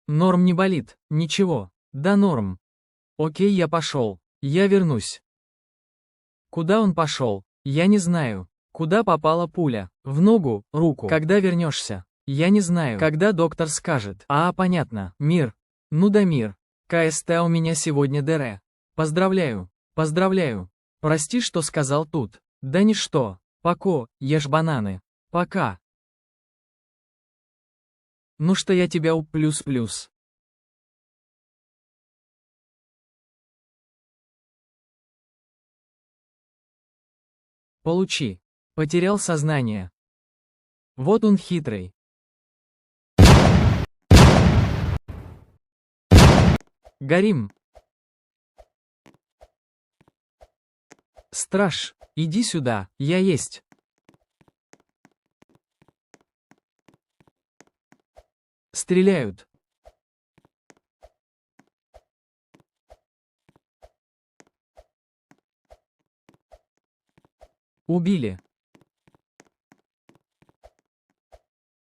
Норм не болит, ничего. Да норм. Окей, я пошел. Я вернусь. Куда он пошел? Я не знаю. Куда попала пуля? В ногу, руку. Когда вернешься? Я не знаю. Когда доктор скажет? Понятно. Мир. Ну да мир. КСТ у меня сегодня ДР. Поздравляю. Поздравляю. Прости, что сказал тут. Да ничто. Пока, ешь бананы. Пока. Ну что я тебя у плюс-плюс. Получи. Потерял сознание. Вот он хитрый. Горим. Страж, иди сюда, я есть. Стреляют. Убили.